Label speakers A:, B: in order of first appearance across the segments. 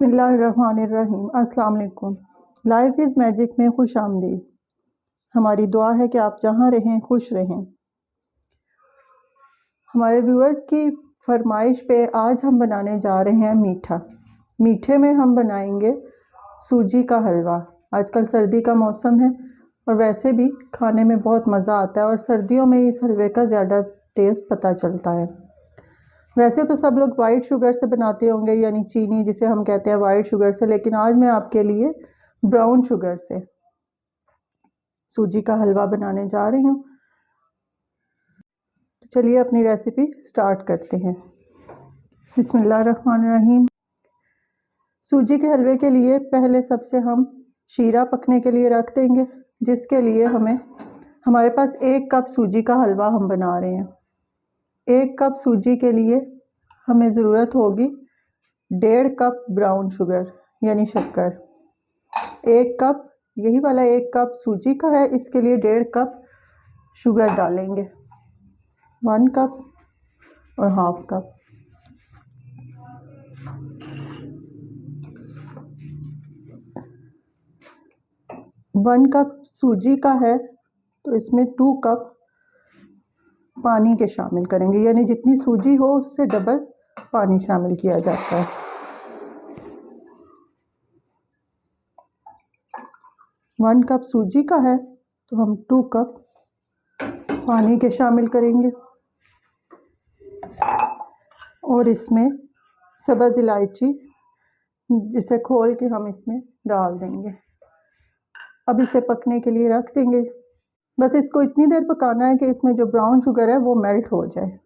A: बिस्मिल्लाहिर्रहमानिर्रहीम। अस्सलाम वालेकुम। लाइफ इज़ मैजिक में खुश आमदीद। हमारी दुआ है कि आप जहाँ रहें खुश रहें। हमारे व्यूअर्स की फरमाइश पे आज हम बनाने जा रहे हैं मीठा। मीठे में हम बनाएंगे सूजी का हलवा। आजकल सर्दी का मौसम है और वैसे भी खाने में बहुत मज़ा आता है और सर्दियों में इस हलवे का ज़्यादा टेस्ट पता चलता है। वैसे तो सब लोग वाइट शुगर से बनाते होंगे, यानी चीनी जिसे हम कहते हैं वाइट शुगर से, लेकिन आज मैं आपके लिए ब्राउन शुगर से सूजी का हलवा बनाने जा रही हूँ। तो चलिए अपनी रेसिपी स्टार्ट करते हैं। बिस्मिल्लाहिर्रहमानिर्रहीम। सूजी के हलवे के लिए पहले सबसे हम शीरा पकने के लिए रख देंगे, जिसके लिए हमारे पास 1 कप सूजी का हलवा हम बना रहे हैं। 1 कप सूजी के लिए हमें ज़रूरत होगी 1.5 कप ब्राउन शुगर यानी शक्कर। 1 कप, यही वाला 1 कप सूजी का है, इसके लिए 1.5 कप शुगर डालेंगे। 1 कप और हाफ कप। वन कप सूजी का है तो इसमें 2 कप पानी के शामिल करेंगे, यानी जितनी सूजी हो उससे डबल पानी शामिल किया जाता है। वन कप सूजी का है तो हम 2 कप पानी के शामिल करेंगे और इसमें सब्ज़ इलायची जिसे खोल के हम इसमें डाल देंगे। अब इसे पकने के लिए रख देंगे। बस इसको इतनी देर पकाना है कि इसमें जो ब्राउन शुगर है वो मेल्ट हो जाए।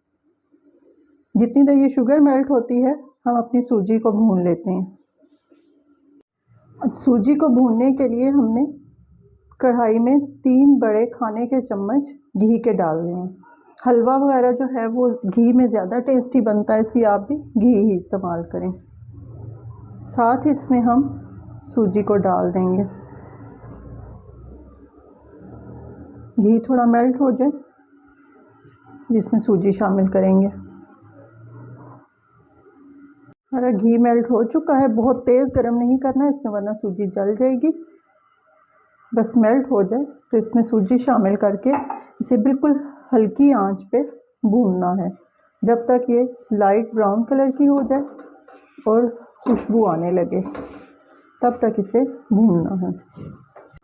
A: जितनी देर ये शुगर मेल्ट होती है हम अपनी सूजी को भून लेते हैं। अब सूजी को भूनने के लिए हमने कढ़ाई में 3 बड़े खाने के चम्मच घी के डालने हैं। हलवा वगैरह जो है वो घी में ज़्यादा टेस्टी बनता है, इसलिए आप भी घी ही इस्तेमाल करें। साथ इसमें हम सूजी को डाल देंगे। घी थोड़ा मेल्ट हो जाए, जिसमें सूजी शामिल करेंगे। अरे घी मेल्ट हो चुका है, बहुत तेज़ गर्म नहीं करना है इसमें, वरना सूजी जल जाएगी। बस मेल्ट हो जाए तो इसमें सूजी शामिल करके इसे बिल्कुल हल्की आंच पे भूनना है, जब तक ये लाइट ब्राउन कलर की हो जाए और खुशबू आने लगे, तब तक इसे भूनना है।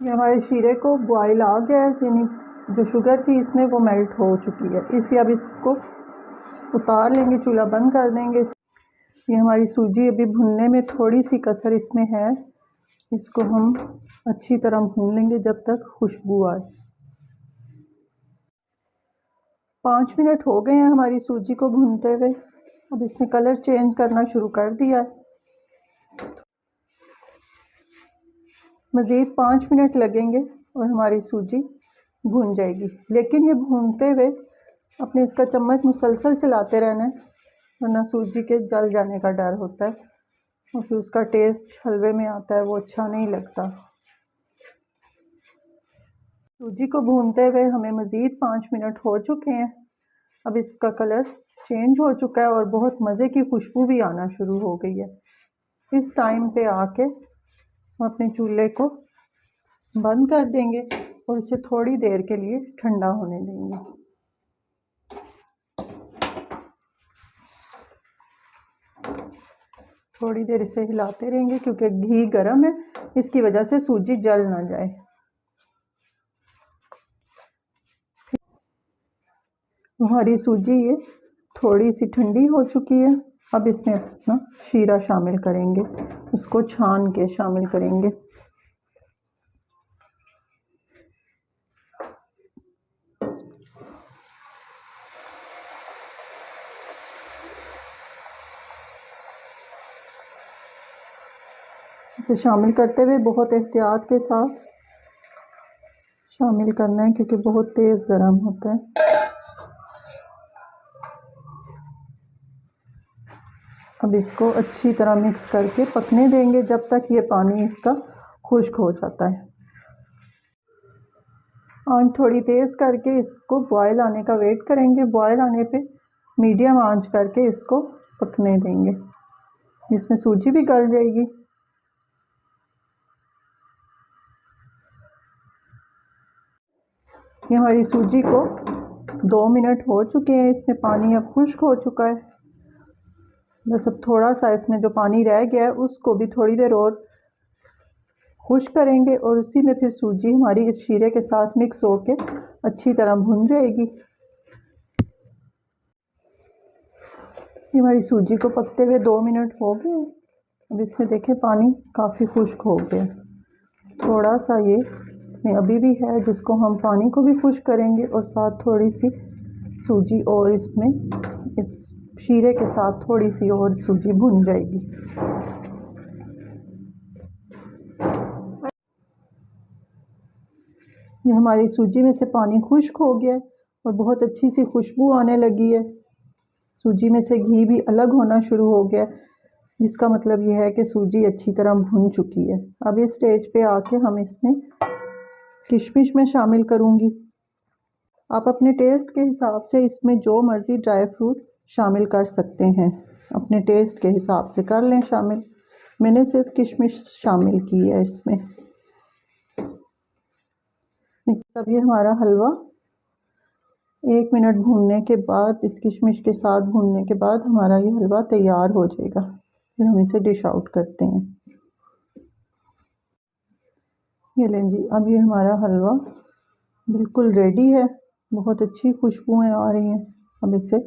A: ये हमारे शीरे को बॉयल आ गया है, यानी जो शुगर थी इसमें वो मेल्ट हो चुकी है, इसलिए अब इसको उतार लेंगे, चूल्हा बंद कर देंगे। ये हमारी सूजी अभी भुनने में थोड़ी सी कसर इसमें है, इसको हम अच्छी तरह भून लेंगे जब तक खुशबू आए। 5 मिनट हो गए हैं हमारी सूजी को भूनते हुए। अब इसने कलर चेंज करना शुरू कर दिया है। मज़ीद 5 मिनट लगेंगे और हमारी सूजी भून जाएगी, लेकिन ये भूनते हुए अपने इसका चम्मच मुसलसल चलाते रहना है, वरना सूजी के जल जाने का डर होता है और फिर उसका टेस्ट हलवे में आता है, वो अच्छा नहीं लगता। सूजी को भूनते हुए हमें मज़ीद 5 मिनट हो चुके हैं। अब इसका कलर चेंज हो चुका है और बहुत मज़े की खुशबू भी आना शुरू हो गई है। इस टाइम पे आके हम अपने चूल्हे को बंद कर देंगे और इसे थोड़ी देर के लिए ठंडा होने देंगे। थोड़ी देर इसे हिलाते रहेंगे क्योंकि घी गर्म है, इसकी वजह से सूजी जल ना जाए। हमारी सूजी ये थोड़ी सी ठंडी हो चुकी है। अब इसमें अपना शीरा शामिल करेंगे, उसको छान के शामिल करेंगे। इसे शामिल करते हुए बहुत एहतियात के साथ शामिल करना है क्योंकि बहुत तेज़ गर्म होता है। अब इसको अच्छी तरह मिक्स करके पकने देंगे जब तक ये पानी इसका खुश्क हो जाता है। आंच थोड़ी तेज़ करके इसको बॉयल आने का वेट करेंगे। बॉयल आने पे मीडियम आंच करके इसको पकने देंगे। इसमें सूजी भी गल जाएगी। ये हमारी सूजी को 2 मिनट हो चुके हैं, इसमें पानी अब खुश्क हो चुका है। बस अब थोड़ा सा इसमें जो पानी रह गया है उसको भी थोड़ी देर और खुश्क करेंगे और उसी में फिर सूजी हमारी इस शीरे के साथ मिक्स होके अच्छी तरह भुन जाएगी। ये हमारी सूजी को पकते हुए 2 मिनट हो गए। अब इसमें देखें पानी काफ़ी खुश्क हो गया, थोड़ा सा ये इसमें अभी भी है जिसको हम पानी को भी खुश्क करेंगे और साथ थोड़ी सी सूजी और इसमें इस शीरे के साथ थोड़ी सी और सूजी भुन जाएगी। ये हमारी सूजी में से पानी खुश्क हो गया है और बहुत अच्छी सी खुशबू आने लगी है। सूजी में से घी भी अलग होना शुरू हो गया, जिसका मतलब यह है कि सूजी अच्छी तरह भुन चुकी है। अब इस स्टेज पे आके हम इसमें किशमिश में शामिल करूँगी। आप अपने टेस्ट के हिसाब से इसमें जो मर्ज़ी ड्राई फ्रूट शामिल कर सकते हैं, अपने टेस्ट के हिसाब से कर लें शामिल। मैंने सिर्फ किशमिश शामिल की है इसमें। अब ये हमारा हलवा 1 मिनट भूनने के बाद, इस किशमिश के साथ भूनने के बाद हमारा ये हलवा तैयार हो जाएगा। फिर हम इसे डिश आउट करते हैं। ये लें जी, अब ये हमारा हलवा बिल्कुल रेडी है, बहुत अच्छी खुशबुएं आ रही हैं। अब इसे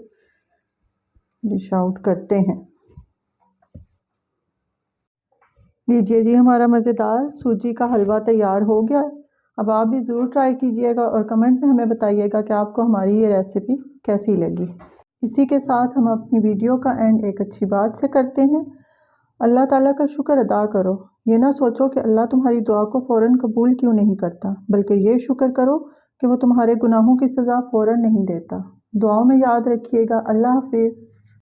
A: डिश आउट करते हैं। लीजिए जी, हमारा मज़ेदार सूजी का हलवा तैयार हो गया। अब आप भी ज़रूर ट्राई कीजिएगा और कमेंट में हमें बताइएगा कि आपको हमारी ये रेसिपी कैसी लगी। इसी के साथ हम अपनी वीडियो का एंड एक अच्छी बात से करते हैं। अल्लाह ताला का शुक्र अदा करो। ये ना सोचो कि अल्लाह तुम्हारी दुआ को फ़ौरन कबूल क्यों नहीं करता, बल्कि ये शुक्र करो कि वो तुम्हारे गुनाहों की सज़ा फ़ौरन नहीं देता। दुआओं में याद रखिएगा। अल्लाह हाफिज़।